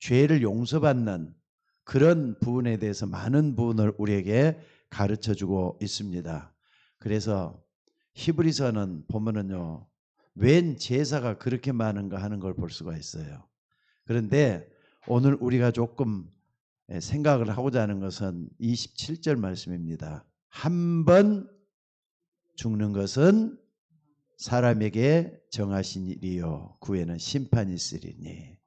죄를 용서받는 그런 부분에 대해서 많은 부분을 우리에게 가르쳐주고 있습니다. 그래서 히브리서는 보면은요, 웬 제사가 그렇게 많은가 하는 걸 볼 수가 있어요. 그런데 오늘 우리가 조금 생각을 하고자 하는 것은 27절 말씀입니다. 한 번 죽는 것은 사람에게 정하신 일이요 그 후에는 심판이 있으리니.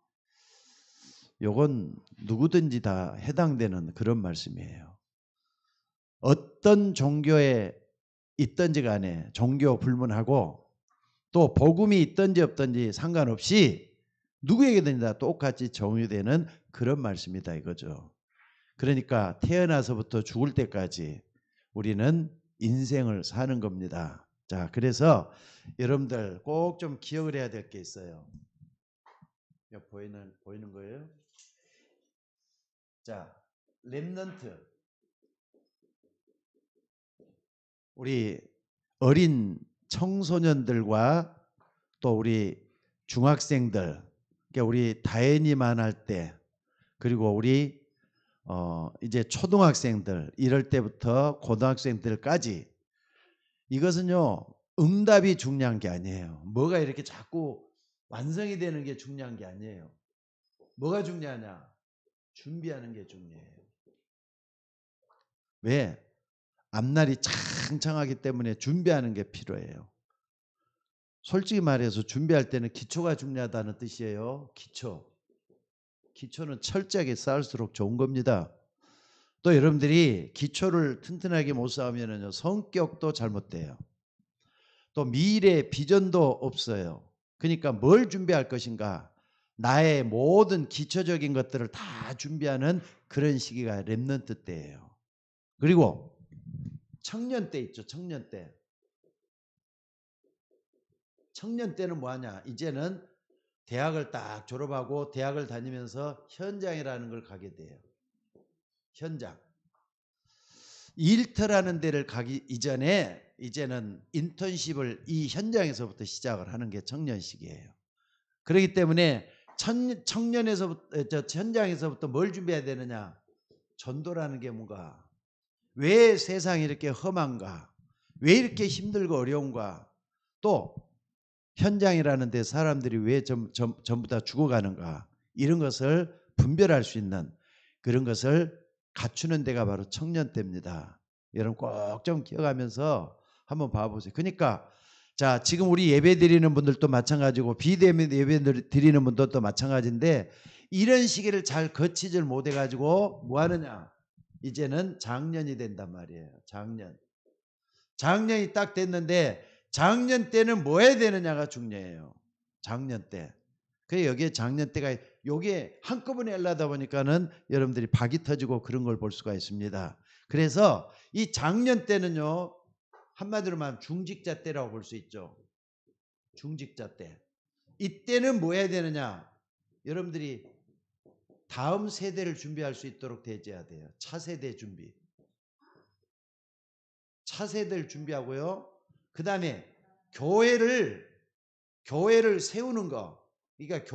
요건 누구든지 다 해당되는 그런 말씀이에요. 어떤 종교에 있든지 간에 종교 불문하고 또 복음이 있든지 없든지 상관없이 누구에게든지 다 똑같이 정의되는 그런 말씀이다 이거죠. 그러니까 태어나서부터 죽을 때까지 우리는 인생을 사는 겁니다. 자, 그래서 여러분들 꼭 좀 기억을 해야 될 게 있어요. 보이는 거예요? 자, 렘넌트. 우리 어린 청소년들과 또 우리 중학생들, 그러니까 우리 다현이만 할 때, 그리고 우리 이제 초등학생들 이럴 때부터 고등학생들까지, 이것은요 응답이 중요한 게 아니에요. 뭐가 이렇게 자꾸 완성이 되는 게 중요한 게 아니에요. 뭐가 중요하냐? 준비하는 게 중요해요. 왜? 앞날이 창창하기 때문에 준비하는 게 필요해요. 솔직히 말해서 준비할 때는 기초가 중요하다는 뜻이에요. 기초는 철저하게 쌓을수록 좋은 겁니다. 또 여러분들이 기초를 튼튼하게 못 쌓으면 성격도 잘못돼요. 또 미래 비전도 없어요. 그러니까 뭘 준비할 것인가? 나의 모든 기초적인 것들을 다 준비하는 그런 시기가 렘넌트 때예요. 그리고 청년 때 있죠. 청년 때. 청년 때는 뭐하냐? 이제는 대학을 딱 졸업하고 대학을 다니면서 현장이라는 걸 가게 돼요. 현장. 일터라는 데를 가기 이전에 이제는 인턴십을 이 현장에서부터 시작을 하는 게 청년식이에요. 그렇기 때문에 청년에서부터 현장에서부터 뭘 준비해야 되느냐? 전도라는 게 뭔가, 왜 세상이 이렇게 험한가? 왜 이렇게 힘들고 어려운가? 또 현장이라는 데 사람들이 왜 전부 다 죽어가는가? 이런 것을 분별할 수 있는 그런 것을 갖추는 데가 바로 청년 때입니다. 여러분 꼭 좀 기억하면서 한번 봐보세요. 그러니까 자, 지금 우리 예배 드리는 분들도 마찬가지고 비대면 예배 드리는 분들도 마찬가지인데, 이런 시기를 잘 거치질 못해가지고 뭐 하느냐? 이제는 장년이 된단 말이에요. 장년이 딱 됐는데 작년 때는 뭐 해야 되느냐가 중요해요. 작년 때. 그래 여기에 작년 때가 요게 한꺼번에 하려다 보니까는 여러분들이 박이 터지고 그런 걸 볼 수가 있습니다. 그래서 이 작년 때는요, 한마디로 말하면 중직자 때라고 볼 수 있죠. 중직자 때. 이때는 뭐 해야 되느냐? 여러분들이 다음 세대를 준비할 수 있도록 대해야 돼요. 차세대 준비. 차세대를 준비하고요. 그 다음에 교회를 세우는 거. 그러니까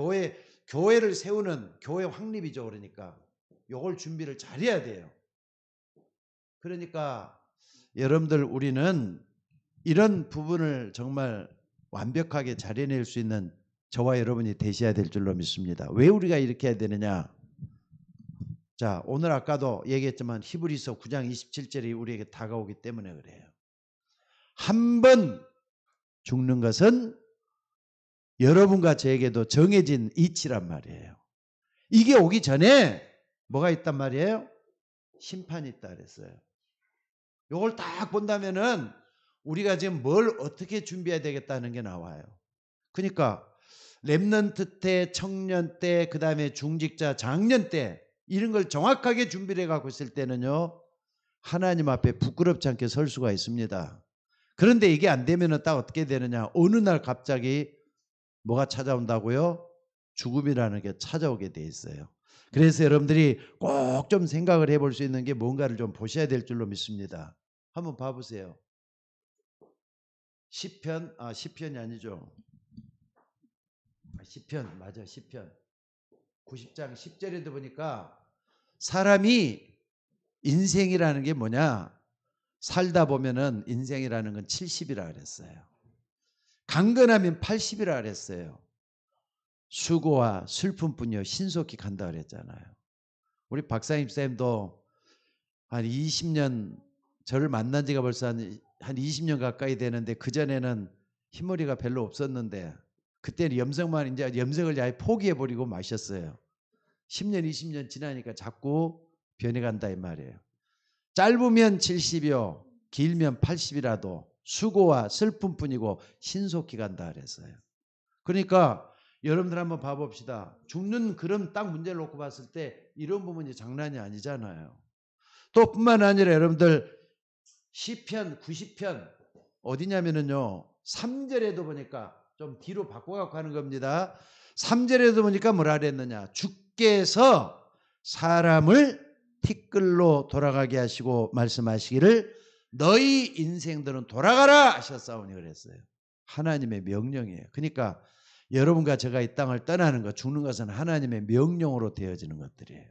교회를 세우는 교회 확립이죠. 그러니까 요걸 준비를 잘해야 돼요. 그러니까 여러분들 우리는 이런 부분을 정말 완벽하게 잘 해낼 수 있는 저와 여러분이 되셔야 될 줄로 믿습니다. 왜 우리가 이렇게 해야 되느냐? 자, 오늘 아까도 얘기했지만 히브리서 9장 27절이 우리에게 다가오기 때문에 그래요. 한 번 죽는 것은 여러분과 저에게도 정해진 이치란 말이에요. 이게 오기 전에 뭐가 있단 말이에요? 심판이 있다 그랬어요. 이걸 딱 본다면은 우리가 지금 뭘 어떻게 준비해야 되겠다는 게 나와요. 그러니까 렘넌트 때, 청년 때, 그 다음에 중직자, 장년 때 이런 걸 정확하게 준비를 해갖고 있을 때는요, 하나님 앞에 부끄럽지 않게 설 수가 있습니다. 그런데 이게 안 되면은 딱 어떻게 되느냐? 어느 날 갑자기 뭐가 찾아온다고요? 죽음이라는 게 찾아오게 돼 있어요. 그래서 여러분들이 꼭 좀 생각을 해볼 수 있는 게 뭔가를 좀 보셔야 될 줄로 믿습니다. 한번 봐보세요. 시편이 아니죠. 시편 맞아, 시편. 90장 10절에도 보니까 사람이 인생이라는 게 뭐냐? 살다 보면은 인생이라는 건 70이라 그랬어요. 강건하면 80이라 그랬어요. 수고와 슬픔뿐이요 신속히 간다 그랬잖아요. 우리 박사님 쌤도 한 20년 저를 만난 지가 벌써 한 20년 가까이 되는데 그전에는 흰머리가 별로 없었는데 그때는 염색만 이제 염색을 아예 포기해 버리고 마셨어요. 10년 20년 지나니까 자꾸 변해간다 이 말이에요. 짧으면 70이요 길면 80이라도 수고와 슬픔뿐이고 신속히 간다 그랬어요. 그러니까 여러분들 한번 봐봅시다. 죽는 그런 딱 문제를 놓고 봤을 때 이런 부분이 장난이 아니잖아요. 또 뿐만 아니라 여러분들 시편 90편 어디냐면은요 3절에도 보니까 좀 뒤로 바꿔갖고 하는 겁니다. 3절에도 보니까 뭐라 그랬느냐, 주께서 사람을 티끌로 돌아가게 하시고 말씀하시기를 너희 인생들은 돌아가라 하셨사오니 그랬어요. 하나님의 명령이에요. 그러니까 여러분과 제가 이 땅을 떠나는 것, 죽는 것은 하나님의 명령으로 되어지는 것들이에요.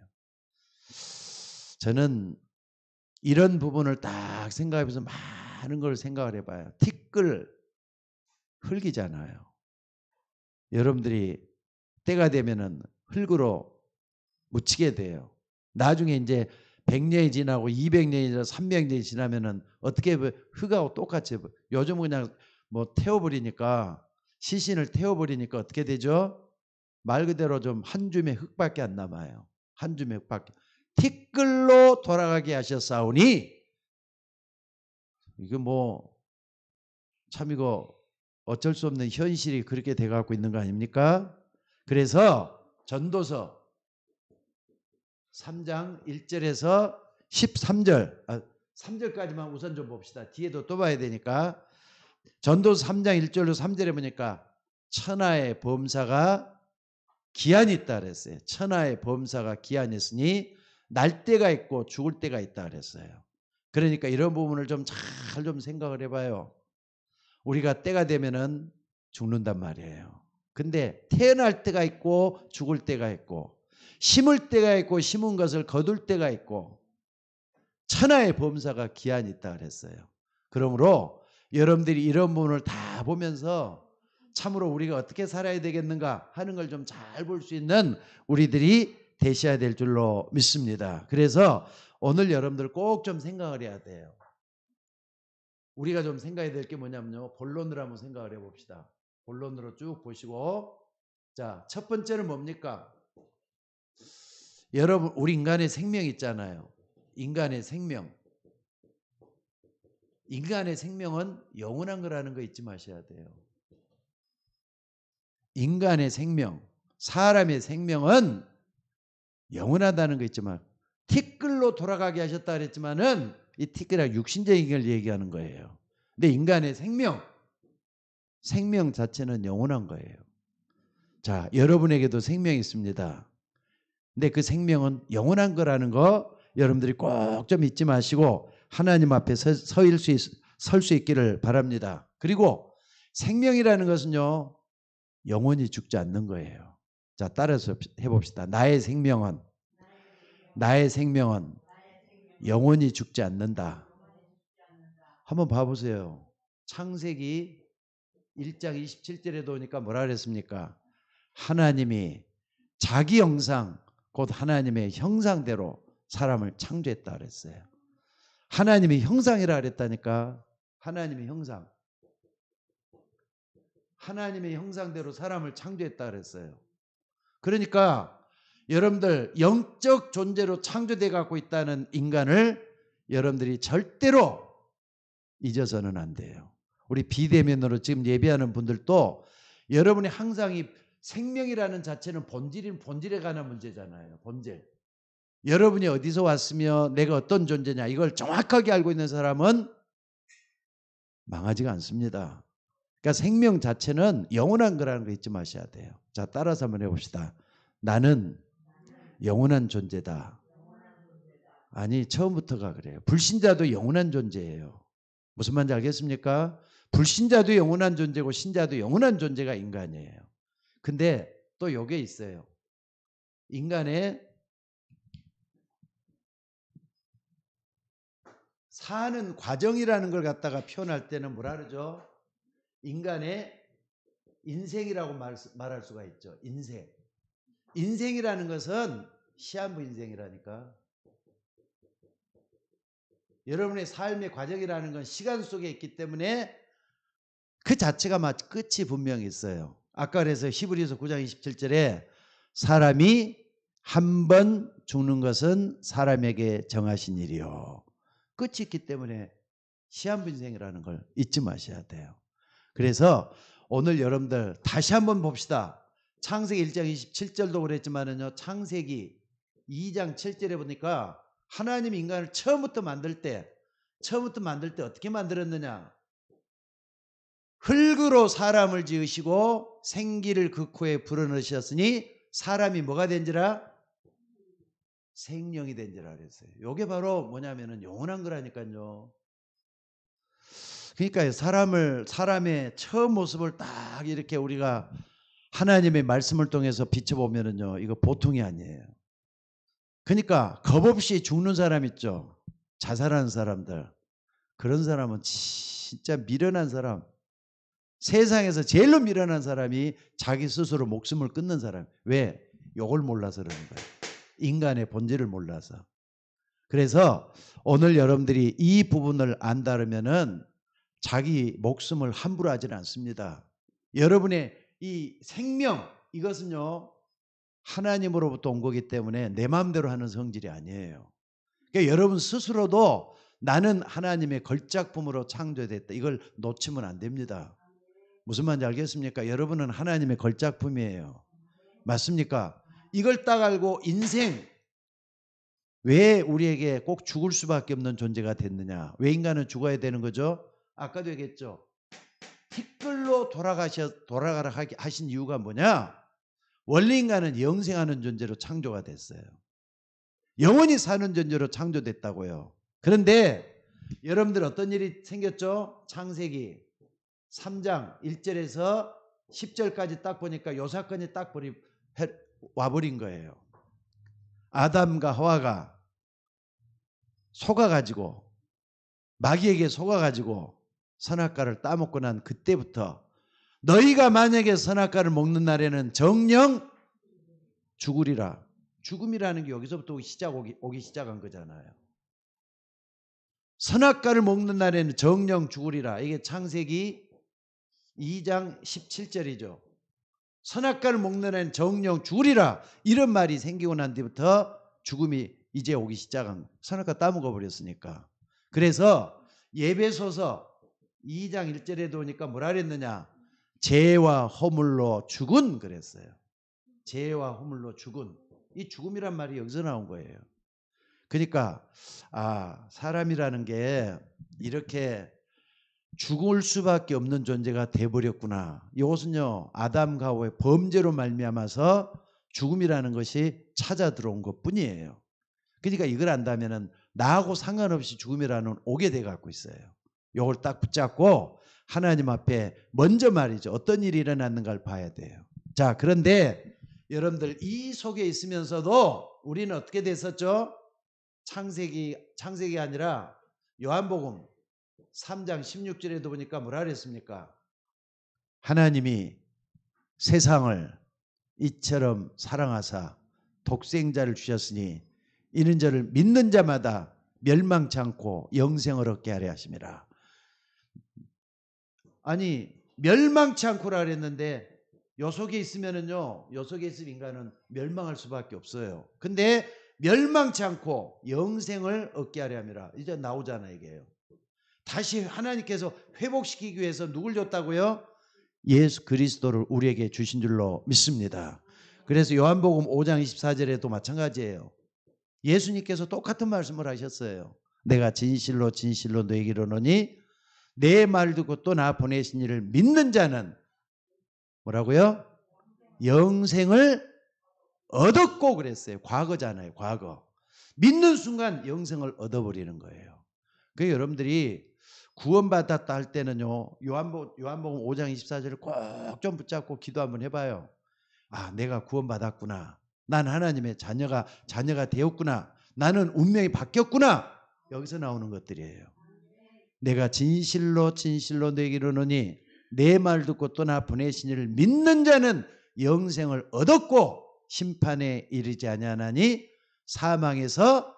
저는 이런 부분을 딱 생각해보면서 많은 걸 생각을 해봐요. 티끌 흙이잖아요. 여러분들이 때가 되면은 흙으로 묻히게 돼요. 나중에 이제 100년이 지나고 200년이 지나고 300년이 지나면은 어떻게 흙하고 똑같이 요즘 그냥 뭐 태워버리니까 시신을 태워버리니까 어떻게 되죠? 말 그대로 좀 한 줌의 흙밖에 안 남아요. 한 줌의 흙밖에. 티끌로 돌아가게 하셨사오니 이거 뭐 참 이거 어쩔 수 없는 현실이 그렇게 돼가고 있는 거 아닙니까? 그래서 전도서 3장 1절에서 13절 3절까지만 우선 좀 봅시다. 뒤에도 또 봐야 되니까. 전도서 3장 1절로 3절에 보니까 천하의 범사가 기한이 있다 그랬어요. 천하의 범사가 기한이 있으니 날 때가 있고 죽을 때가 있다 그랬어요. 그러니까 이런 부분을 좀 잘 좀 생각을 해봐요. 우리가 때가 되면은 죽는단 말이에요. 근데 태어날 때가 있고 죽을 때가 있고 심을 때가 있고 심은 것을 거둘 때가 있고 천하의 범사가 기한이 있다 그랬어요. 그러므로 여러분들이 이런 부분을 다 보면서 참으로 우리가 어떻게 살아야 되겠는가 하는 걸 좀 잘 볼 수 있는 우리들이 되셔야 될 줄로 믿습니다. 그래서 오늘 여러분들 꼭 좀 생각을 해야 돼요. 우리가 좀 생각해야 될 게 뭐냐면요. 본론으로 한번 생각을 해봅시다. 본론으로 쭉 보시고, 자, 첫 번째는 뭡니까? 여러분, 우리 인간의 생명 있잖아요. 인간의 생명. 인간의 생명은 영원한 거라는 거 잊지 마셔야 돼요. 인간의 생명, 사람의 생명은 영원하다는 거 있지만 티끌로 돌아가게 하셨다 그랬지만은 이 티끌이 육신적인 걸 얘기하는 거예요. 근데 인간의 생명 자체는 영원한 거예요. 자, 여러분에게도 생명이 있습니다. 근데 그 생명은 영원한 거라는 거 여러분들이 꼭 좀 잊지 마시고 하나님 앞에 설 수 있기를 바랍니다. 그리고 생명이라는 것은요 영원히 죽지 않는 거예요. 자, 따라서 해봅시다. 나의 생명은 영원히 죽지 않는다. 한번 봐보세요. 창세기 1장 27절에도 오니까 뭐라 그랬습니까? 하나님이 자기 형상 곧 하나님의 형상대로 사람을 창조했다 그랬어요. 하나님의 형상이라 그랬다니까. 하나님의 형상. 하나님의 형상대로 사람을 창조했다 그랬어요. 그러니까 여러분들 영적 존재로 창조되어 갖고 있다는 인간을 여러분들이 절대로 잊어서는 안 돼요. 우리 비대면으로 지금 예배하는 분들도 여러분이 항상 이 생명이라는 자체는 본질에 관한 문제잖아요. 본질. 여러분이 어디서 왔으며 내가 어떤 존재냐 이걸 정확하게 알고 있는 사람은 망하지가 않습니다. 그러니까 생명 자체는 영원한 거라는 거 잊지 마셔야 돼요. 자, 따라서 한번 해봅시다. 나는 영원한 존재다. 아니, 처음부터가 그래요. 불신자도 영원한 존재예요. 무슨 말인지 알겠습니까? 불신자도 영원한 존재고 신자도 영원한 존재가 인간이에요. 근데 또 요게 있어요. 인간의 사는 과정이라는 걸 갖다가 표현할 때는 뭐라 그러죠? 인간의 인생이라고 말할 수가 있죠. 인생. 인생이라는 것은 시한부 인생이라니까. 여러분의 삶의 과정이라는 건 시간 속에 있기 때문에 그 자체가 끝이 분명히 있어요. 아까 그래서 히브리서 9장 27절에 사람이 한 번 죽는 것은 사람에게 정하신 일이요. 끝이 있기 때문에 시한부 인생이라는 걸 잊지 마셔야 돼요. 그래서 오늘 여러분들 다시 한번 봅시다. 창세기 1장 27절도 그랬지만은요, 창세기 2장 7절에 보니까 하나님이 인간을 처음부터 만들 때 어떻게 만들었느냐? 흙으로 사람을 지으시고 생기를 그 코에 불어넣으셨으니 사람이 뭐가 된지라? 생명이 된지라 그랬어요. 이게 바로 뭐냐면은 영원한 거라니까요. 그러니까 사람의 처음 모습을 딱 이렇게 우리가 하나님의 말씀을 통해서 비춰보면은요, 이거 보통이 아니에요. 그러니까 겁 없이 죽는 사람 있죠. 자살하는 사람들. 그런 사람은 진짜 미련한 사람. 세상에서 제일로 미련한 사람이 자기 스스로 목숨을 끊는 사람. 왜? 요걸 몰라서 그러는 거예요. 인간의 본질을 몰라서. 그래서 오늘 여러분들이 이 부분을 안다면은 자기 목숨을 함부로 하지는 않습니다. 여러분의 이 생명, 이것은요, 하나님으로부터 온 거기 때문에 내 마음대로 하는 성질이 아니에요. 그러니까 여러분 스스로도 나는 하나님의 걸작품으로 창조됐다. 이걸 놓치면 안 됩니다. 무슨 말인지 알겠습니까? 여러분은 하나님의 걸작품이에요. 맞습니까? 이걸 딱 알고 인생, 왜 우리에게 꼭 죽을 수밖에 없는 존재가 됐느냐? 왜 인간은 죽어야 되는 거죠? 아까도 얘기했죠. 티끌로 돌아가라 하신 이유가 뭐냐? 원래 인간은 영생하는 존재로 창조가 됐어요. 영원히 사는 존재로 창조됐다고요. 그런데 여러분들 어떤 일이 생겼죠? 창세기 3장 1절에서 10절까지 딱 보니까 요 사건이 딱 와버린 거예요. 아담과 하와가 속아가지고, 마귀에게 속아가지고 선악과를 따먹고 난 그때부터 너희가 만약에 선악과를 먹는 날에는 정령 죽으리라. 죽음이라는 게 여기서부터 오기 시작한 거잖아요. 선악과를 먹는 날에는 정령 죽으리라. 이게 창세기 2장 17절이죠. 선악과를 먹는 날에는 정령 죽으리라. 이런 말이 생기고 난 뒤부터 죽음이 이제 오기 시작한, 선악과 따먹어 버렸으니까. 그래서 예배소서 2장 1절에 보니까 뭐라 그랬느냐? 죄와 허물로 죽은 그랬어요. 죄와 허물로 죽은. 이 죽음이란 말이 여기서 나온 거예요. 그러니까 사람이라는 게 이렇게 죽을 수밖에 없는 존재가 돼버렸구나. 이것은요, 아담과 하와의 범죄로 말미암아서 죽음이라는 것이 찾아 들어온 것뿐이에요. 그러니까 이걸 안다면은 나하고 상관없이 죽음이라는 오게 돼 갖고 있어요. 이걸 딱 붙잡고 하나님 앞에 먼저 말이죠, 어떤 일이 일어났는가를 봐야 돼요. 자, 그런데 여러분들 이 속에 있으면서도 우리는 어떻게 됐었죠? 창세기 아니라 요한복음 3장 16절에도 보니까 뭐라 그랬습니까? 하나님이 세상을 이처럼 사랑하사 독생자를 주셨으니 이는 저를 믿는 자마다 멸망치 않고 영생을 얻게 하려 하심이라. 아니, 멸망치 않고라 그랬는데 요 속에 있으면은요, 요 속에 있으면 인간은 멸망할 수밖에 없어요. 근데 멸망치 않고 영생을 얻게 하려 함이라. 이제 나오잖아요, 이게요. 다시 하나님께서 회복시키기 위해서 누굴 줬다고요? 예수 그리스도를 우리에게 주신 줄로 믿습니다. 그래서 요한복음 5장 24절에도 마찬가지예요. 예수님께서 똑같은 말씀을 하셨어요. 내가 진실로 진실로 너에게 이르노니 내 말 듣고 또 나 보내신 이를 믿는 자는 뭐라고요? 영생을 얻었고 그랬어요. 과거잖아요. 과거. 믿는 순간 영생을 얻어버리는 거예요. 그래서 여러분들이 구원받았다 할 때는요, 요한복음 5장 24절을 꼭 좀 붙잡고 기도 한번 해봐요. 내가 구원받았구나. 난 하나님의 자녀가 되었구나. 나는 운명이 바뀌었구나. 여기서 나오는 것들이에요. 내가 진실로 너에게 이르노니 내 말 듣고 또 나 보내신 이를 믿는 자는 영생을 얻었고 심판에 이르지 아니하나니 사망에서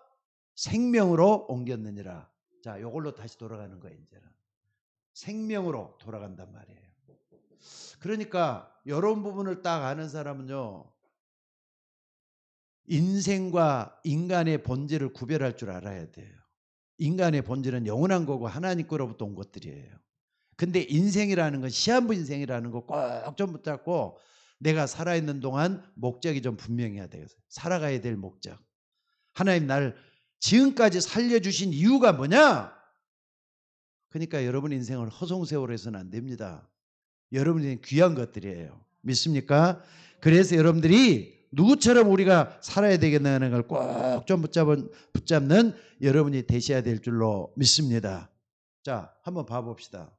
생명으로 옮겼느니라. 자, 요걸로 다시 돌아가는 거예요. 이제는 생명으로 돌아간단 말이에요. 그러니까 이런 부분을 딱 아는 사람은요, 인생과 인간의 본질을 구별할 줄 알아야 돼요. 인간의 본질은 영원한 거고 하나님 거로부터 온 것들이에요. 근데 인생이라는 건 시한부 인생이라는 거 꼭 좀 붙잡고 내가 살아있는 동안 목적이 좀 분명해야 돼요. 살아가야 될 목적. 하나님 날 지금까지 살려주신 이유가 뭐냐? 그러니까 여러분 인생을 허송세월로 해서는 안 됩니다. 여러분 인생 귀한 것들이에요. 믿습니까? 그래서 여러분들이 누구처럼 우리가 살아야 되겠다는 걸 꼭 좀 붙잡는 여러분이 되셔야 될 줄로 믿습니다. 자, 한번 봐봅시다.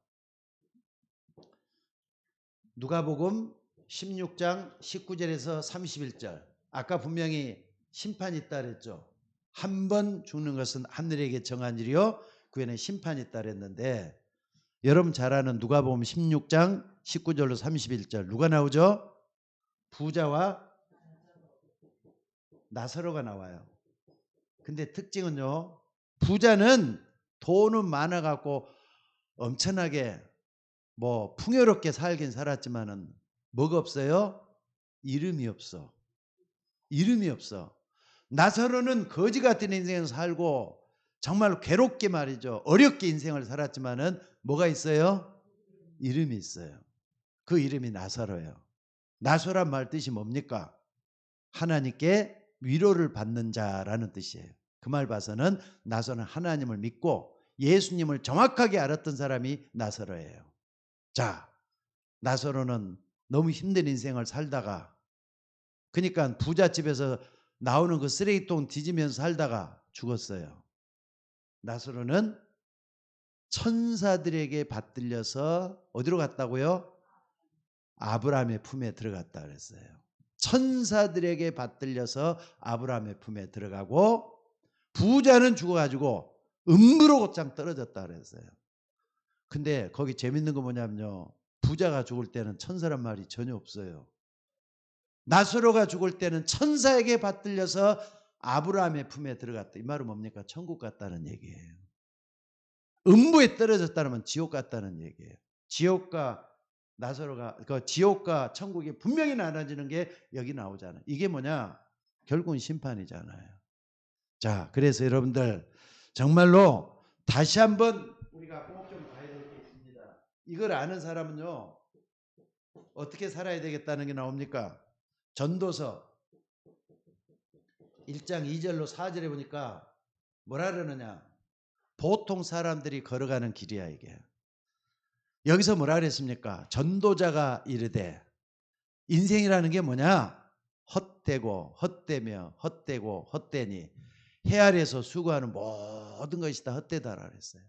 누가복음 16장 19절에서 31절. 아까 분명히 심판이 있다 그랬죠. 한 번 죽는 것은 하늘에게 정한 일이요 그 외에는 심판이 있다 그랬는데, 여러분 잘 아는 누가복음 16장 19절로 31절 누가 나오죠? 부자와 나사로가 나와요. 근데 특징은요, 부자는 돈은 많아갖고 엄청나게 뭐 풍요롭게 살긴 살았지만은 뭐가 없어요? 이름이 없어. 이름이 없어. 나사로는 거지 같은 인생을 살고 정말 괴롭게 말이죠. 어렵게 인생을 살았지만은 뭐가 있어요? 이름이 있어요. 그 이름이 나사로예요. 나사로란 말 뜻이 뭡니까? 하나님께 위로를 받는 자라는 뜻이에요. 그 말 봐서는 나사로는 하나님을 믿고 예수님을 정확하게 알았던 사람이 나사로예요. 자, 나사로는 너무 힘든 인생을 살다가, 그러니까 부잣집에서 나오는 그 쓰레기통 뒤지면서 살다가 죽었어요. 나사로는 천사들에게 받들려서 어디로 갔다고요? 아브라함의 품에 들어갔다 그랬어요. 천사들에게 받들려서 아브라함의 품에 들어가고, 부자는 죽어가지고 음부로 곧장 떨어졌다 그랬어요. 근데 거기 재밌는 거 뭐냐면요, 부자가 죽을 때는 천사란 말이 전혀 없어요. 나사로가 죽을 때는 천사에게 받들려서 아브라함의 품에 들어갔다. 이 말은 뭡니까? 천국 갔다는 얘기예요. 음부에 떨어졌다는 지옥 갔다는 얘기예요. 지옥과 나사로가, 그 지옥과 천국이 분명히 나눠지는 게 여기 나오잖아요. 이게 뭐냐? 결국은 심판이잖아요. 자, 그래서 여러분들 정말로 다시 한번 우리가 꼭 좀 봐야 될 게 있습니다. 이걸 아는 사람은요, 어떻게 살아야 되겠다는 게 나옵니까? 전도서 1장 2절로 4절에 보니까 뭐라 그러느냐? 보통 사람들이 걸어가는 길이야 이게. 여기서 뭐라 그랬습니까? 전도자가 이르되, 인생이라는 게 뭐냐? 헛되고 헛되며 헛되고 헛되니 해 아래에서 수고하는 모든 것이 다 헛되다라 그랬어요.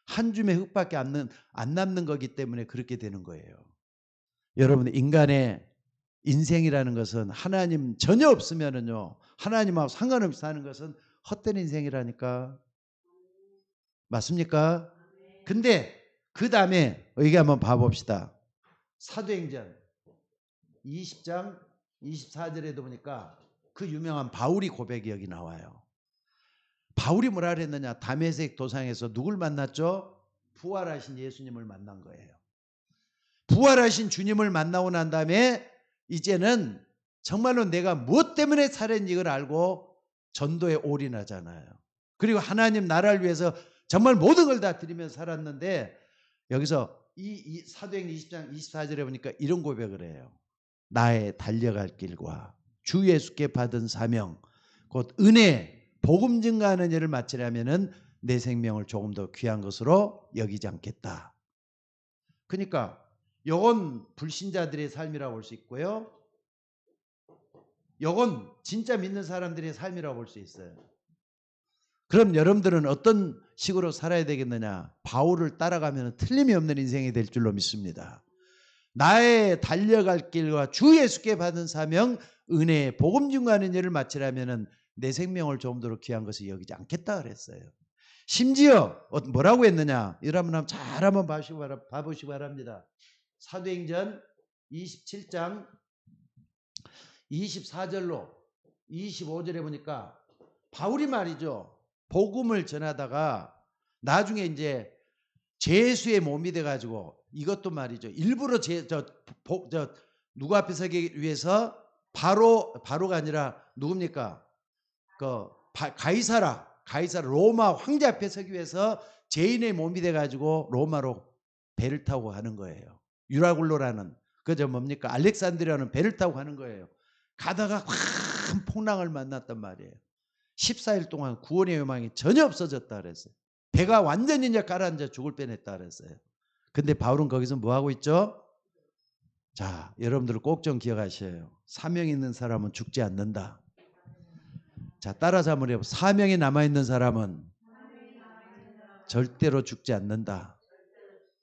한 줌의 흙밖에 안 남는 거기 때문에 그렇게 되는 거예요. 여러분, 인간의 인생이라는 것은 하나님 전혀 없으면은요, 하나님하고 상관없이 사는 것은 헛된 인생이라니까. 맞습니까? 근데 그 다음에 여기 한번 봐봅시다. 사도행전 20장 24절에도 보니까 그 유명한 바울이 고백이 여기 나와요. 바울이 뭐라 그랬느냐? 다메섹 도상에서 누굴 만났죠? 부활하신 예수님을 만난 거예요. 부활하신 주님을 만나고 난 다음에 이제는 정말로 내가 무엇 때문에 살았는지 이걸 알고 전도에 올인하잖아요. 그리고 하나님 나라를 위해서 정말 모든 걸 다 드리면서 살았는데, 여기서 이 사도행전 20장 24절에 보니까 이런 고백을 해요. 나의 달려갈 길과 주 예수께 받은 사명 곧 은혜 복음 증가하는 일을 마치려면은 내 생명을 조금 더 귀한 것으로 여기지 않겠다. 그러니까 이건 불신자들의 삶이라고 볼 수 있고요, 이건 진짜 믿는 사람들의 삶이라고 볼 수 있어요. 그럼 여러분들은 어떤 식으로 살아야 되겠느냐? 바울을 따라가면 틀림이 없는 인생이 될 줄로 믿습니다. 나의 달려갈 길과 주 예수께 받은 사명 은혜, 복음 증거하는 일을 마치려면은 내 생명을 좀 더 귀한 것을 여기지 않겠다 그랬어요. 심지어 뭐라고 했느냐? 여러분 잘 한번 봐보시기 바랍니다. 사도행전 27장 24절로 25절에 보니까 바울이 말이죠. 복음을 전하다가 나중에 이제 죄수의 몸이 돼가지고 이것도 말이죠. 일부러 누구 앞에 서기 위해서 바로가 아니라 누굽니까? 가이사라 로마 황제 앞에 서기 위해서 죄인의 몸이 돼가지고 로마로 배를 타고 가는 거예요. 유라굴로라는 그저 뭡니까? 알렉산드리아는 배를 타고 가는 거예요. 가다가 큰 풍랑을 만났단 말이에요. 14일 동안 구원의 요망이 전혀 없어졌다 그랬어요. 배가 완전히 이제 가라앉아 죽을 뻔했다 그랬어요. 근데 바울은 거기서 뭐 하고 있죠? 자, 여러분들 꼭 좀 기억하셔요. 사명 있는 사람은 죽지 않는다. 자, 따라서 한번 해보세요. 사명이 남아있는 사람은 절대로 죽지 않는다.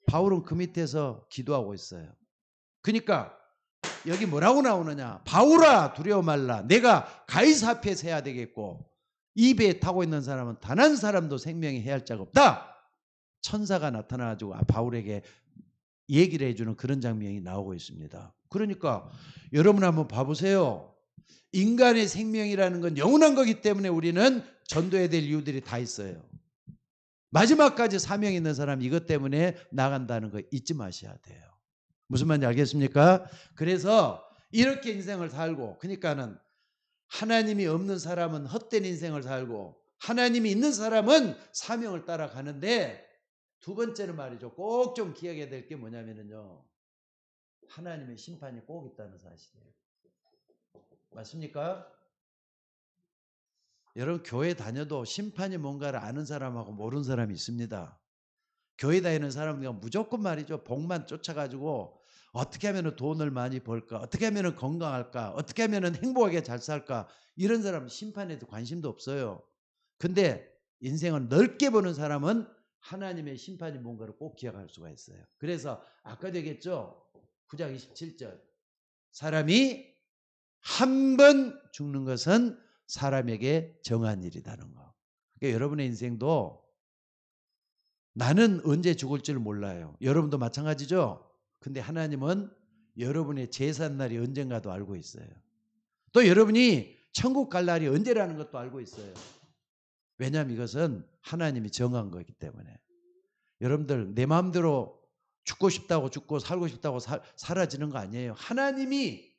바울은 그 밑에서 기도하고 있어요. 그러니까 여기 뭐라고 나오느냐? 바울아 두려워 말라. 내가 가이사 앞에 서야 되겠고 이 배에 타고 있는 사람은 단 한 사람도 생명이 해할 자가 없다. 천사가 나타나가지고 바울에게 얘기를 해주는 그런 장면이 나오고 있습니다. 그러니까 여러분 한번 봐보세요. 인간의 생명이라는 건 영원한 거기 때문에 우리는 전도해야 될 이유들이 다 있어요. 마지막까지 사명 있는 사람 이것 때문에 나간다는 거 잊지 마셔야 돼요. 무슨 말인지 알겠습니까? 그래서 이렇게 인생을 살고 그러니까는 하나님이 없는 사람은 헛된 인생을 살고 하나님이 있는 사람은 사명을 따라가는데 두 번째는 말이죠. 꼭 좀 기억해야 될 게 뭐냐면요. 하나님의 심판이 꼭 있다는 사실이에요. 맞습니까? 여러분 교회 다녀도 심판이 뭔가를 아는 사람하고 모르는 사람이 있습니다. 교회 다니는 사람들은 무조건 말이죠. 복만 쫓아가지고 어떻게 하면 돈을 많이 벌까? 어떻게 하면 건강할까? 어떻게 하면 행복하게 잘 살까? 이런 사람은 심판에도 관심도 없어요. 근데 인생을 넓게 보는 사람은 하나님의 심판이 뭔가를 꼭 기억할 수가 있어요. 그래서 아까 얘기했죠. 9장 27절 사람이 한 번 죽는 것은 사람에게 정한 일이라는 거. 그러니까 여러분의 인생도 나는 언제 죽을 줄 몰라요. 여러분도 마찬가지죠. 근데 하나님은 여러분의 제삿날이 언젠가도 알고 있어요. 또 여러분이 천국 갈 날이 언제라는 것도 알고 있어요. 왜냐하면 이것은 하나님이 정한 거기 때문에. 여러분들 내 마음대로 죽고 싶다고 죽고 살고 싶다고 사라지는 거 아니에요. 하나님이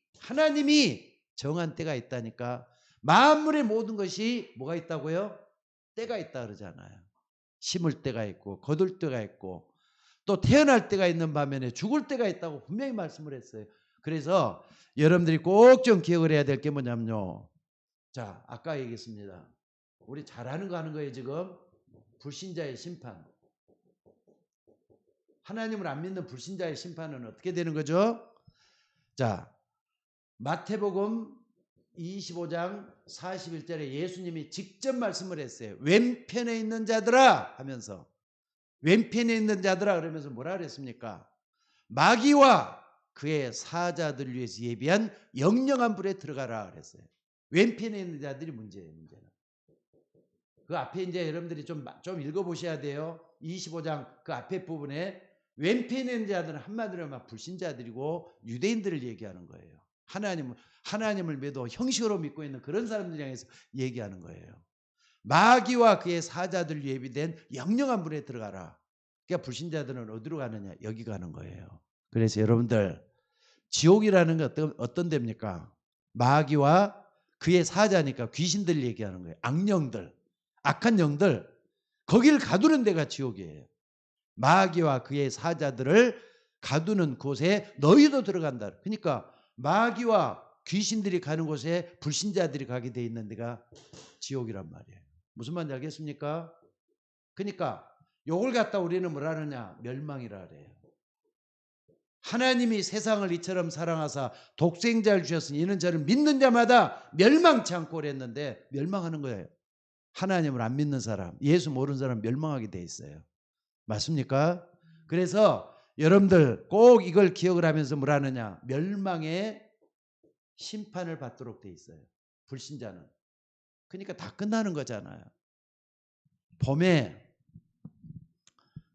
정한 때가 있다니까. 만물의 모든 것이 뭐가 있다고요? 때가 있다 그러잖아요. 심을 때가 있고 거둘 때가 있고 또 태어날 때가 있는 반면에 죽을 때가 있다고 분명히 말씀을 했어요. 그래서 여러분들이 꼭 좀 기억을 해야 될 게 뭐냐면요. 자, 아까 얘기했습니다. 우리 잘하는 거 하는 거예요 지금. 불신자의 심판. 하나님을 안 믿는 불신자의 심판은 어떻게 되는 거죠? 자, 마태복음 25장 41절에 예수님이 직접 말씀을 했어요. 왼편에 있는 자들아 하면서 왼편에 있는 자들아 그러면서 뭐라 그랬습니까? 마귀와 그의 사자들을 위해서 예비한 영영한 불에 들어가라 그랬어요. 왼편에 있는 자들이 문제예요. 문제는. 그 앞에 이제 여러분들이 좀 읽어보셔야 돼요. 25장 그 앞에 부분에 왼편에 있는 자들은 한마디로 막 불신자들이고 유대인들을 얘기하는 거예요. 하나님을 믿어 형식으로 믿고 있는 그런 사람들 향해서 얘기하는 거예요. 마귀와 그의 사자들 예비된 영영한 불에 들어가라. 그러니까 불신자들은 어디로 가느냐? 여기 가는 거예요. 그래서 여러분들 지옥이라는 게 어떤 데입니까? 마귀와 그의 사자니까 귀신들 얘기하는 거예요. 악령들, 악한 영들 거기를 가두는 데가 지옥이에요. 마귀와 그의 사자들을 가두는 곳에 너희도 들어간다. 그러니까 마귀와 귀신들이 가는 곳에 불신자들이 가게 돼 있는 데가 지옥이란 말이에요. 무슨 말인지 알겠습니까? 그러니까 요걸 갖다 우리는 뭐라 하느냐? 멸망이라 그래요. 하나님이 세상을 이처럼 사랑하사 독생자를 주셨으니 이는 저를 믿는 자마다 멸망치 않고 그랬는데 멸망하는 거예요. 하나님을 안 믿는 사람, 예수 모르는 사람 멸망하게 돼 있어요. 맞습니까? 그래서 여러분들 꼭 이걸 기억을 하면서 뭐라 하느냐? 멸망의 심판을 받도록 돼 있어요. 불신자는. 그러니까 다 끝나는 거잖아요. 봄에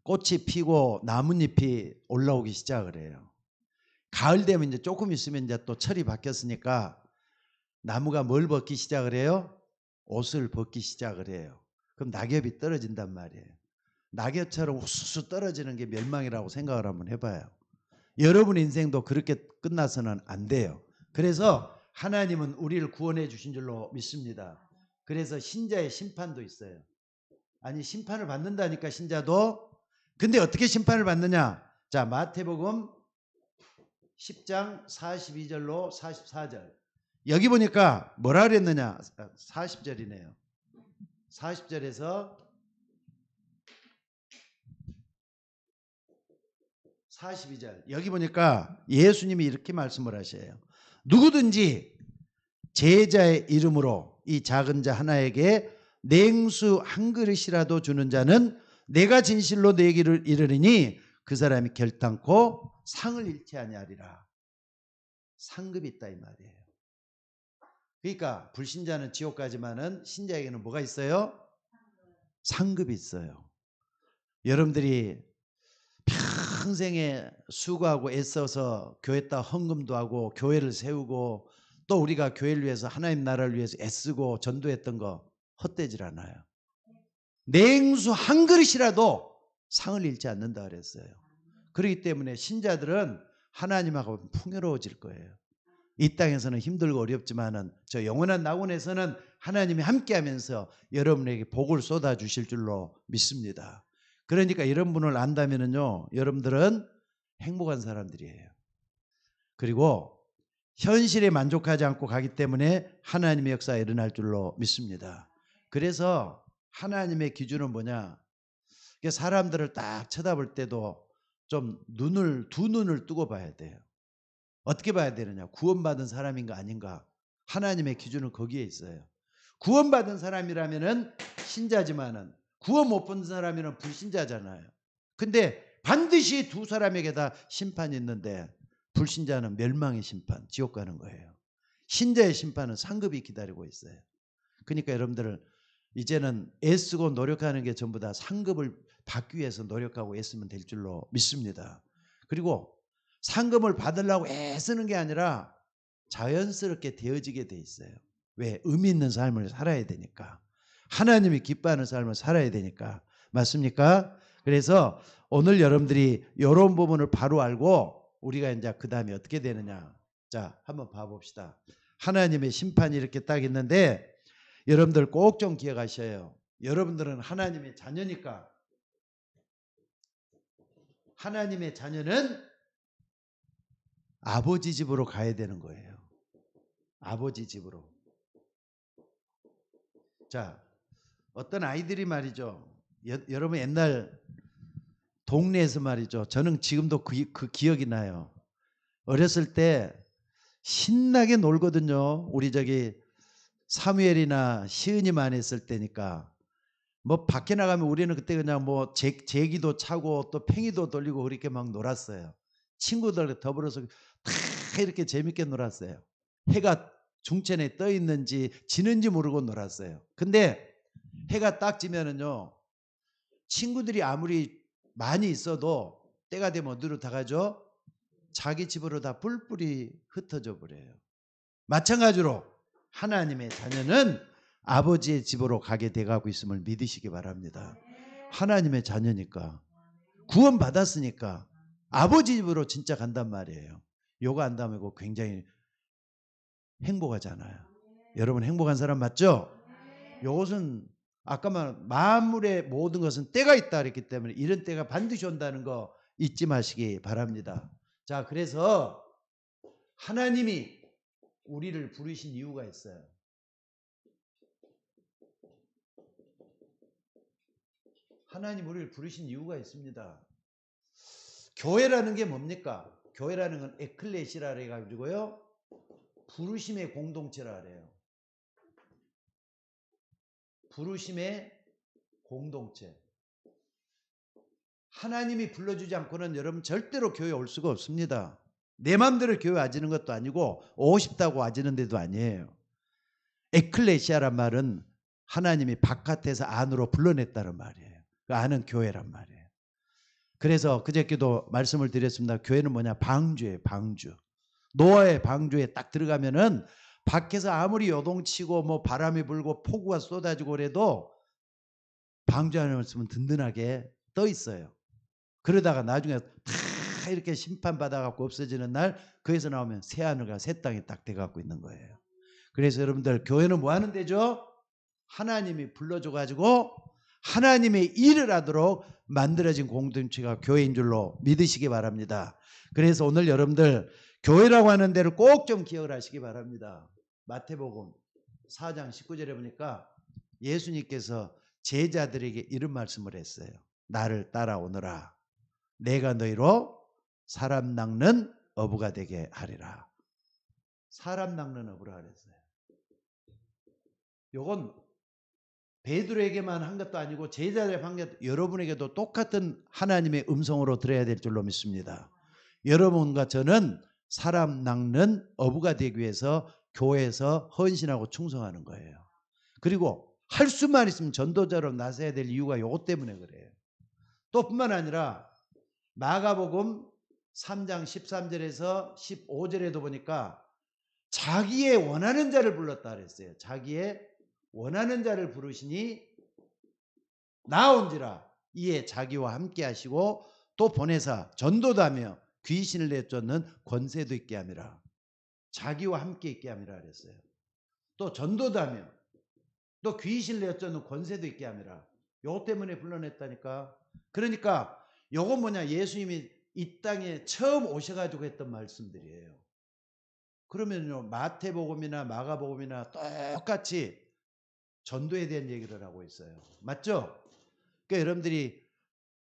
꽃이 피고 나뭇잎이 올라오기 시작을 해요. 가을 되면 이제 조금 있으면 이제 또 철이 바뀌었으니까 나무가 뭘 벗기 시작을 해요? 옷을 벗기 시작을 해요. 그럼 낙엽이 떨어진단 말이에요. 낙엽처럼 우수수 떨어지는 게 멸망이라고 생각을 한번 해봐요. 여러분 인생도 그렇게 끝나서는 안 돼요. 그래서 하나님은 우리를 구원해 주신 줄로 믿습니다. 그래서 신자의 심판도 있어요. 아니 심판을 받는다니까 신자도. 근데 어떻게 심판을 받느냐? 자, 마태복음 10장 42절로 44절. 여기 보니까 뭐라 그랬느냐? 40절이네요. 40절에서 42절. 여기 보니까 예수님이 이렇게 말씀을 하셔요. 누구든지 제자의 이름으로 이 작은 자 하나에게 냉수 한 그릇이라도 주는 자는 내가 진실로 내게 이르리니 그 사람이 결단코 상을 잃지 아니하리라. 상급이 있다 이 말이에요. 그러니까 불신자는 지옥 가지만은 신자에게는 뭐가 있어요? 상급이 있어요. 여러분들이 평생에 수고하고 애써서 교회에다 헌금도 하고 교회를 세우고 또 우리가 교회를 위해서 하나님 나라를 위해서 애쓰고 전도했던 거 헛되질 않아요. 냉수 한 그릇이라도 상을 잃지 않는다 그랬어요. 그렇기 때문에 신자들은 하나님하고 풍요로워질 거예요. 이 땅에서는 힘들고 어렵지만은 저 영원한 낙원에서는 하나님이 함께하면서 여러분에게 복을 쏟아 주실 줄로 믿습니다. 그러니까 이런 분을 안다면은요, 여러분들은 행복한 사람들이에요. 그리고 현실에 만족하지 않고 가기 때문에 하나님의 역사가 일어날 줄로 믿습니다. 그래서 하나님의 기준은 뭐냐? 사람들을 딱 쳐다볼 때도 좀 두 눈을 뜨고 봐야 돼요. 어떻게 봐야 되느냐? 구원받은 사람인가 아닌가? 하나님의 기준은 거기에 있어요. 구원받은 사람이라면은 신자지만은 구원 못 받은 사람이면 불신자잖아요. 근데 반드시 두 사람에게 다 심판이 있는데 불신자는 멸망의 심판, 지옥 가는 거예요. 신자의 심판은 상급이 기다리고 있어요. 그러니까 여러분들 이제는 애쓰고 노력하는 게 전부 다 상급을 받기 위해서 노력하고 애쓰면 될 줄로 믿습니다. 그리고 상급을 받으려고 애쓰는 게 아니라 자연스럽게 되어지게 돼 있어요. 왜? 의미 있는 삶을 살아야 되니까. 하나님이 기뻐하는 삶을 살아야 되니까. 맞습니까? 그래서 오늘 여러분들이 이런 부분을 바로 알고 우리가 이제 그 다음에 어떻게 되느냐. 자, 한번 봐봅시다. 하나님의 심판이 이렇게 딱 있는데 여러분들 꼭 좀 기억하셔요. 여러분들은 하나님의 자녀니까. 하나님의 자녀는 아버지 집으로 가야 되는 거예요. 아버지 집으로. 자, 어떤 아이들이 말이죠. 여러분 옛날 동네에서 말이죠. 저는 지금도 그 기억이 나요. 어렸을 때 신나게 놀거든요. 우리 저기 사무엘이나 시은이만 했을 때니까. 뭐 밖에 나가면 우리는 그때 그냥 뭐 제기도 차고 또 팽이도 돌리고 그렇게 막 놀았어요. 친구들 더불어서 다 이렇게 재밌게 놀았어요. 해가 중천에 떠 있는지 지는지 모르고 놀았어요. 근데 해가 딱 지면은요, 친구들이 아무리 많이 있어도 때가 되면 어디로 다 가죠? 자기 집으로 다 뿔뿔이 흩어져 버려요. 마찬가지로 하나님의 자녀는 아버지의 집으로 가게 돼가고 있음을 믿으시기 바랍니다. 하나님의 자녀니까, 구원 받았으니까 아버지 집으로 진짜 간단 말이에요. 요거 안다면 굉장히 행복하잖아요. 여러분 행복한 사람 맞죠? 요것은 아까 말 만물의 모든 것은 때가 있다 그랬기 때문에 이런 때가 반드시 온다는 거 잊지 마시기 바랍니다. 자, 그래서 하나님이 우리를 부르신 이유가 있어요. 하나님 우리를 부르신 이유가 있습니다. 교회라는 게 뭡니까? 교회라는 건 에클레시라 해가지고요, 부르심의 공동체라 그래요. 부르심의 공동체. 하나님이 불러주지 않고는 여러분 절대로 교회에 올 수가 없습니다. 내 마음대로 교회 와지는 것도 아니고 오고 싶다고 와지는 데도 아니에요. 에클레시아란 말은 하나님이 바깥에서 안으로 불러냈다는 말이에요. 그 안은 교회란 말이에요. 그래서 그저께도 말씀을 드렸습니다. 교회는 뭐냐? 방주예요. 방주. 노아의 방주에 딱 들어가면은 밖에서 아무리 요동치고 뭐 바람이 불고 폭우가 쏟아지고 그래도 방주 안에 있으면 든든하게 떠 있어요. 그러다가 나중에 다 이렇게 심판받아갖고 없어지는 날 거기서 나오면 새 하늘과 새 땅이 딱 돼갖고 있는 거예요. 그래서 여러분들 교회는 뭐 하는 데죠? 하나님이 불러줘가지고 하나님의 일을 하도록 만들어진 공동체가 교회인 줄로 믿으시기 바랍니다. 그래서 오늘 여러분들 교회라고 하는 데를 꼭 좀 기억을 하시기 바랍니다. 마태복음 4장 19절에 보니까 예수님께서 제자들에게 이런 말씀을 했어요. 나를 따라오너라. 내가 너희로 사람 낚는 어부가 되게 하리라. 사람 낚는 어부라 그랬어요. 요건 베드로에게만 한 것도 아니고 제자들에게 한 것, 여러분에게도 똑같은 하나님의 음성으로 들어야 될 줄로 믿습니다. 여러분과 저는 사람 낚는 어부가 되기 위해서 교회에서 헌신하고 충성하는 거예요. 그리고 할 수만 있으면 전도자로 나서야 될 이유가 요것 때문에 그래요. 또 뿐만 아니라 마가복음 3장 13절에서 15절에도 보니까 자기의 원하는 자를 불렀다 그랬어요. 자기의 원하는 자를 부르시니 나온지라 이에 자기와 함께 하시고 또 보내사 전도도 하며 귀신을 내쫓는 권세도 있게 함이라. 자기와 함께 있게 함이라 그랬어요. 또 전도도 하며 또 귀신을 내쫓는 권세도 있게 함이라. 요거 때문에 불러냈다니까. 그러니까 요건 뭐냐? 예수님이 이 땅에 처음 오셔가지고 했던 말씀들이에요. 그러면요 마태복음이나 마가복음이나 똑같이 전도에 대한 얘기를 하고 있어요. 맞죠? 그러니까 여러분들이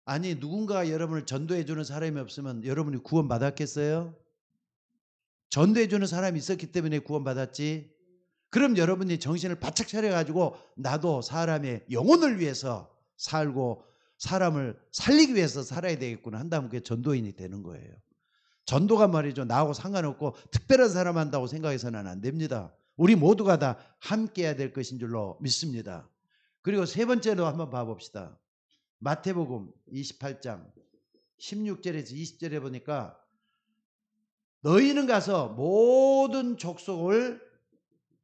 아니 누군가 여러분을 전도해 주는 사람이 없으면 여러분이 구원 받았겠어요? 전도해 주는 사람이 있었기 때문에 구원 받았지. 그럼 여러분이 정신을 바짝 차려가지고 나도 사람의 영혼을 위해서 살고 사람을 살리기 위해서 살아야 되겠구나 한다면 그게 전도인이 되는 거예요. 전도가 말이죠. 나하고 상관없고 특별한 사람 한다고 생각해서는 안 됩니다. 우리 모두가 다 함께 해야 될 것인 줄로 믿습니다. 그리고 세 번째로 한번 봐봅시다. 마태복음 28장 16절에서 20절에 보니까 너희는 가서 모든 족속을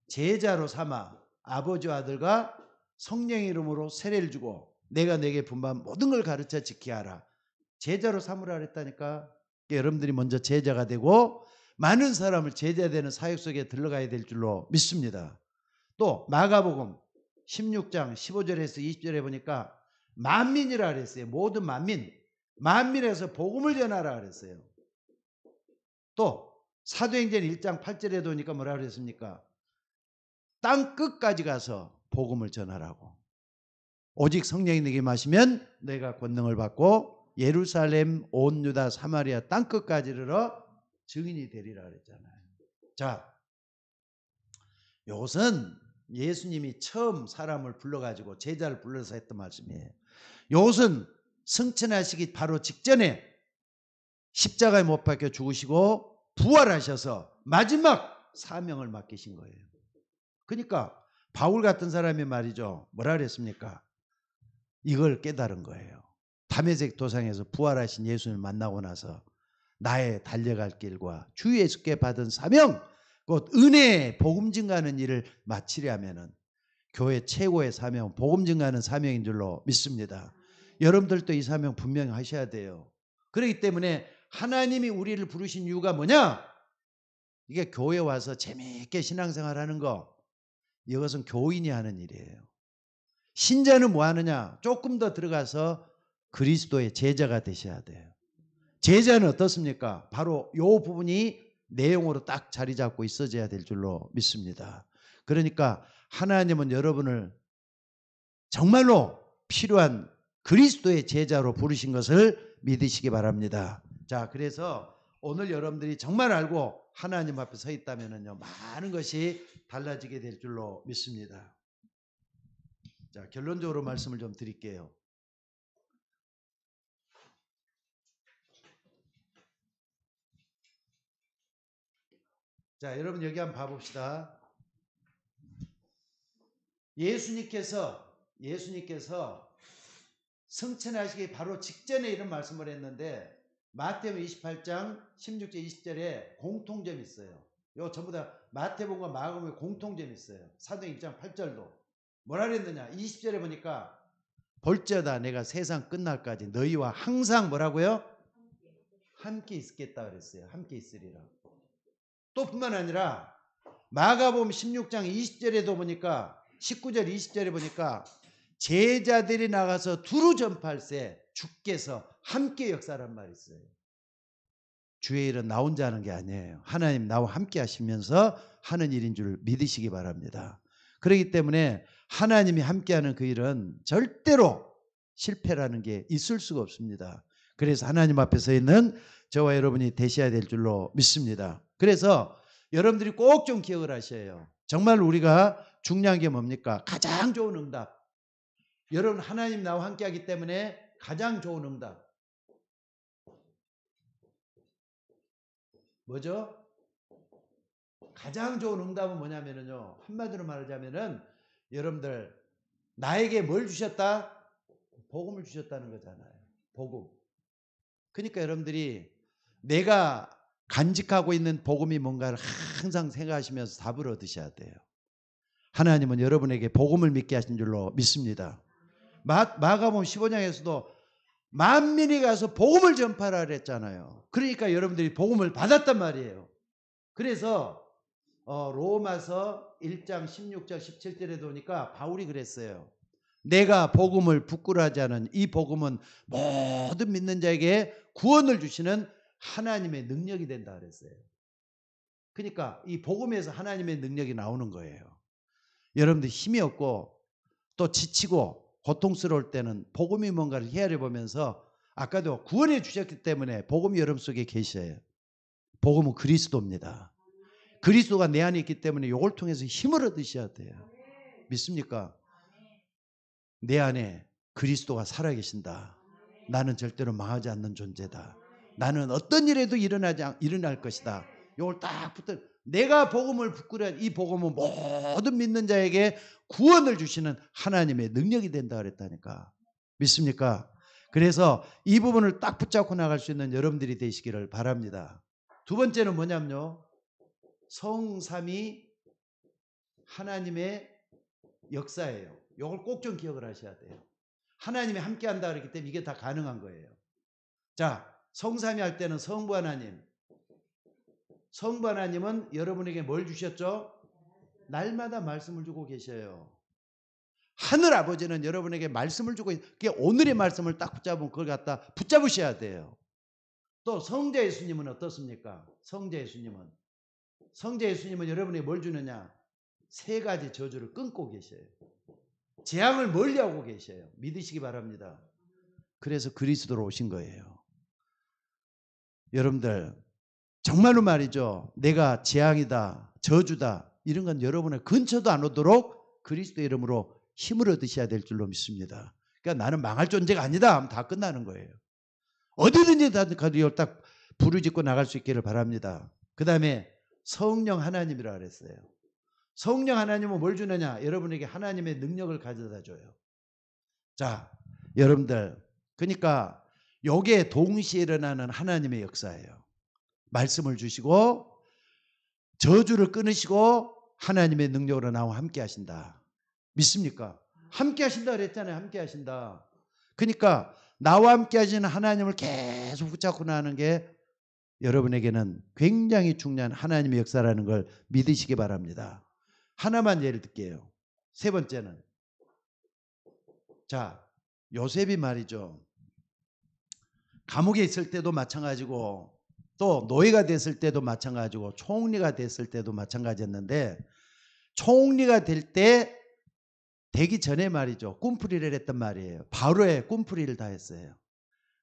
제자로 삼아 아버지와 아들과 성령의 이름으로 세례를 주고 내가 내게 분부한 모든 걸 가르쳐 지키게 하라. 제자로 삼으라 그랬다니까. 여러분들이 먼저 제자가 되고 많은 사람을 제자되는 사역 속에 들어가야 될 줄로 믿습니다. 또 마가복음 16장 15절에서 20절에 보니까 만민이라 그랬어요. 모든 만민. 만민에서 복음을 전하라 그랬어요. 또 사도행전 1장 8절에 보니까 뭐라 그랬습니까? 땅 끝까지 가서 복음을 전하라고. 오직 성령이 내게 마시면 내가 권능을 받고 예루살렘 온 유다 사마리아 땅 끝까지 이르러 증인이 되리라 그랬잖아요. 자, 이것은 예수님이 처음 사람을 불러가지고 제자를 불러서 했던 말씀이에요. 이것은 승천하시기 바로 직전에 십자가에 못 박혀 죽으시고 부활하셔서 마지막 사명을 맡기신 거예요. 그러니까 바울 같은 사람이 말이죠. 뭐라 그랬습니까? 이걸 깨달은 거예요. 다메섹 도상에서 부활하신 예수님을 만나고 나서 나의 달려갈 길과 주 예수께 받은 사명, 곧 은혜의 복음 증가하는 일을 마치려면은 교회 최고의 사명, 복음 증가하는 사명인 줄로 믿습니다. 여러분들도 이 사명 분명히 하셔야 돼요. 그렇기 때문에 하나님이 우리를 부르신 이유가 뭐냐? 이게 교회 와서 재미있게 신앙생활 하는 거, 이것은 교인이 하는 일이에요. 신자는 뭐 하느냐? 조금 더 들어가서 그리스도의 제자가 되셔야 돼요. 제자는 어떻습니까? 바로 이 부분이 내용으로 딱 자리 잡고 있어져야 될 줄로 믿습니다. 그러니까 하나님은 여러분을 정말로 필요한 그리스도의 제자로 부르신 것을 믿으시기 바랍니다. 자, 그래서 오늘 여러분들이 정말 알고 하나님 앞에 서 있다면요, 많은 것이 달라지게 될 줄로 믿습니다. 자, 결론적으로 말씀을 좀 드릴게요. 자, 여러분 여기 한번 봐봅시다. 예수님께서 승천하시기 바로 직전에 이런 말씀을 했는데 마태복음 28장 16절 20절에 공통점이 있어요. 요 전부 다 마태복음과 마가복음에 공통점이 있어요. 사도행 1장 8절도 뭐라 그랬느냐 20절에 보니까 볼지어다 내가 세상 끝날까지 너희와 항상 뭐라고요? 함께 있겠다 그랬어요. 함께 있으리라. 또 뿐만 아니라 마가복음 16장 20절에도 보니까 19절 20절에 보니까 제자들이 나가서 두루 전파할세 주께서 함께 역사란 말이 있어요. 주의 일은 나 혼자 하는 게 아니에요. 하나님 나와 함께 하시면서 하는 일인 줄 믿으시기 바랍니다. 그렇기 때문에 하나님이 함께하는 그 일은 절대로 실패라는 게 있을 수가 없습니다. 그래서 하나님 앞에 서 있는 저와 여러분이 되셔야 될 줄로 믿습니다. 그래서 여러분들이 꼭 좀 기억을 하셔요. 정말 우리가 중요한 게 뭡니까? 가장 좋은 응답. 여러분 하나님 나와 함께하기 때문에 가장 좋은 응답 뭐죠? 가장 좋은 응답은 뭐냐면요, 한마디로 말하자면은 여러분들 나에게 뭘 주셨다? 복음을 주셨다는 거잖아요. 복음. 그러니까 여러분들이 내가 간직하고 있는 복음이 뭔가를 항상 생각하시면서 답을 얻으셔야 돼요. 하나님은 여러분에게 복음을 믿게 하신 줄로 믿습니다. 마가복음 15장에서도 만민이 가서 복음을 전파하라 그랬잖아요. 그러니까 여러분들이 복음을 받았단 말이에요. 그래서 로마서 1장 16절 17절에 보니까 바울이 그랬어요. 내가 복음을 부끄러워하지 않은 이 복음은 모든 믿는 자에게 구원을 주시는 하나님의 능력이 된다 그랬어요. 그러니까 이 복음에서 하나님의 능력이 나오는 거예요. 여러분들 힘이 없고 또 지치고 고통스러울 때는 복음이 뭔가를 헤아려 보면서 아까도 구원해 주셨기 때문에 복음이 여러분 속에 계셔요. 복음은 그리스도입니다. 그리스도가 내 안에 있기 때문에 이걸 통해서 힘을 얻으셔야 돼요. 믿습니까? 내 안에 그리스도가 살아계신다. 나는 절대로 망하지 않는 존재다. 나는 어떤 일에도 일어날 것이다. 이걸 딱 붙들. 내가 복음을 부끄러운 이 복음은 모든 믿는 자에게 구원을 주시는 하나님의 능력이 된다 그랬다니까. 믿습니까? 그래서 이 부분을 딱 붙잡고 나갈 수 있는 여러분들이 되시기를 바랍니다. 두 번째는 뭐냐면요, 성삼위 하나님의 역사예요. 이걸 꼭 좀 기억을 하셔야 돼요. 하나님이 함께 한다 그랬기 때문에 이게 다 가능한 거예요. 자, 성삼위 할 때는 성부 하나님은 여러분에게 뭘 주셨죠? 날마다 말씀을 주고 계셔요. 하늘 아버지는 여러분에게 말씀을 주고 그게 오늘의 말씀을 딱 붙잡으면 그걸 갖다 붙잡으셔야 돼요. 또 성자 예수님은 어떻습니까? 성자 예수님은 여러분에게 뭘 주느냐? 세 가지 저주를 끊고 계셔요. 재앙을 멀리하고 계셔요. 믿으시기 바랍니다. 그래서 그리스도로 오신 거예요. 여러분들 정말로 말이죠, 내가 재앙이다 저주다 이런 건 여러분의 근처도 안 오도록 그리스도 이름으로 힘을 얻으셔야 될 줄로 믿습니다. 그러니까 나는 망할 존재가 아니다 하면 다 끝나는 거예요. 어디든지 다 딱 부르짖고 나갈 수 있기를 바랍니다. 그 다음에 성령 하나님이라 그랬어요. 성령 하나님은 뭘 주느냐? 여러분에게 하나님의 능력을 가져다 줘요. 자, 여러분들 그러니까 요게 동시에 일어나는 하나님의 역사예요. 말씀을 주시고 저주를 끊으시고 하나님의 능력으로 나와 함께 하신다. 믿습니까? 함께 하신다 그랬잖아요. 함께 하신다. 그러니까 나와 함께 하시는 하나님을 계속 붙잡고 나가는 게 여러분에게는 굉장히 중요한 하나님의 역사라는 걸 믿으시기 바랍니다. 하나만 예를 들게요. 세 번째는, 자, 요셉이 말이죠, 감옥에 있을 때도 마찬가지고 또 노예가 됐을 때도 마찬가지고 총리가 됐을 때도 마찬가지였는데, 총리가 될 때 되기 전에 말이죠, 꿈풀이를 했단 말이에요. 바로의 꿈풀이를 다 했어요.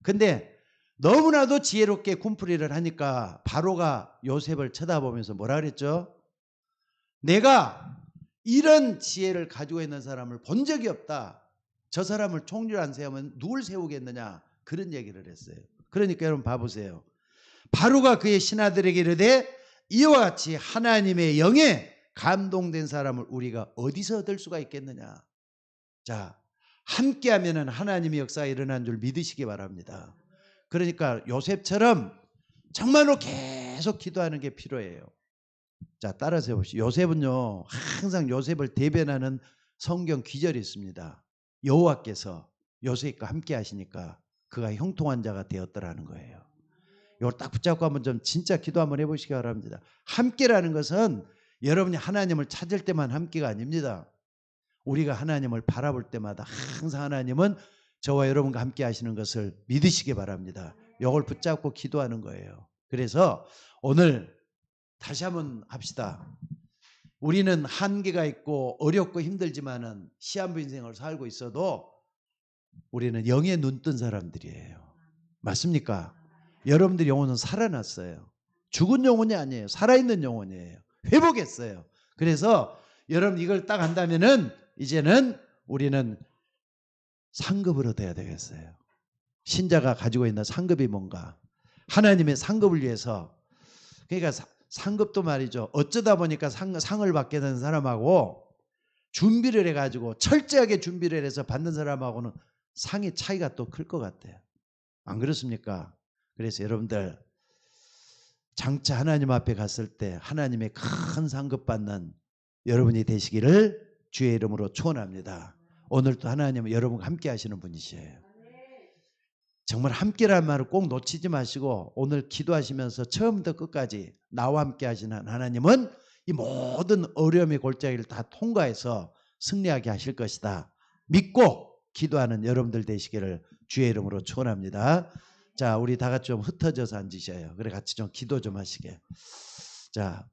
근데 너무나도 지혜롭게 꿈풀이를 하니까 바로가 요셉을 쳐다보면서 뭐라 그랬죠? 내가 이런 지혜를 가지고 있는 사람을 본 적이 없다. 저 사람을 총리로 안 세우면 누굴 세우겠느냐, 그런 얘기를 했어요. 그러니까 여러분 봐보세요. 바로가 그의 신하들에게 이르되 이와 같이 하나님의 영에 감동된 사람을 우리가 어디서 얻을 수가 있겠느냐. 자, 함께하면 하나님의 역사가 일어난 줄 믿으시기 바랍니다. 그러니까 요셉처럼 정말로 계속 기도하는 게 필요해요. 자, 따라서 해보시죠. 요셉은요, 항상 요셉을 대변하는 성경 귀절이 있습니다. 여호와께서 요셉과 함께 하시니까 그가 형통한 자가 되었더라는 거예요. 이걸 딱 붙잡고 한번 좀 진짜 기도 한번 해보시기 바랍니다. 함께라는 것은 여러분이 하나님을 찾을 때만 함께가 아닙니다. 우리가 하나님을 바라볼 때마다 항상 하나님은 저와 여러분과 함께 하시는 것을 믿으시기 바랍니다. 이걸 붙잡고 기도하는 거예요. 그래서 오늘 다시 한번 합시다. 우리는 한계가 있고 어렵고 힘들지만은 시한부 인생을 살고 있어도 우리는 영에 눈 뜬 사람들이에요. 맞습니까? 여러분들 영혼은 살아났어요. 죽은 영혼이 아니에요. 살아있는 영혼이에요. 회복했어요. 그래서 여러분 이걸 딱 한다면은 이제는 우리는 상급을 얻어야 되겠어요. 신자가 가지고 있는 상급이 뭔가? 하나님의 상급을 위해서. 그러니까 상급도 말이죠. 어쩌다 보니까 상을 받게 된 사람하고 준비를 해가지고 철저하게 준비를 해서 받는 사람하고는 상의 차이가 또 클 것 같아요. 안 그렇습니까? 그래서 여러분들 장차 하나님 앞에 갔을 때 하나님의 큰 상급 받는 여러분이 되시기를 주의 이름으로 축원합니다. 오늘도 하나님은 여러분과 함께 하시는 분이시에요. 정말 함께라는 말을 꼭 놓치지 마시고 오늘 기도하시면서 처음부터 끝까지 나와 함께 하시는 하나님은 이 모든 어려움의 골짜기를 다 통과해서 승리하게 하실 것이다. 믿고 기도하는 여러분들 되시기를 주의 이름으로 축원합니다. 자, 우리 다 같이 좀 흩어져서 앉으셔요. 그래 같이 좀 기도 좀 하시게. 자,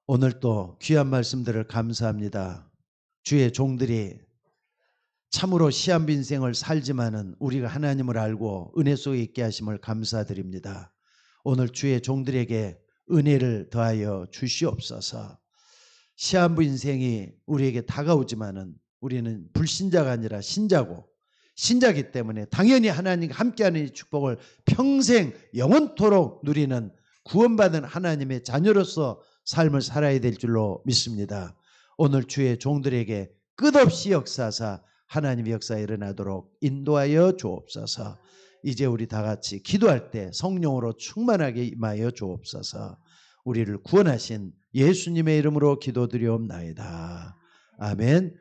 오늘 또 귀한 말씀들을 감사합니다. 주의 종들이 참으로 시한부 인생을 살지만은 우리가 하나님을 알고 은혜 속에 있게 하심을 감사드립니다. 오늘 주의 종들에게 은혜를 더하여 주시옵소서. 시한부 인생이 우리에게 다가오지만은 우리는 불신자가 아니라 신자고 신자기 때문에 당연히 하나님과 함께하는 이 축복을 평생 영원토록 누리는 구원받은 하나님의 자녀로서 삶을 살아야 될 줄로 믿습니다. 오늘 주의 종들에게 끝없이 역사하사 하나님의 역사에 일어나도록 인도하여 주옵소서. 이제 우리 다 같이 기도할 때 성령으로 충만하게 임하여 주옵소서. 우리를 구원하신 예수님의 이름으로 기도드리옵나이다. 아멘.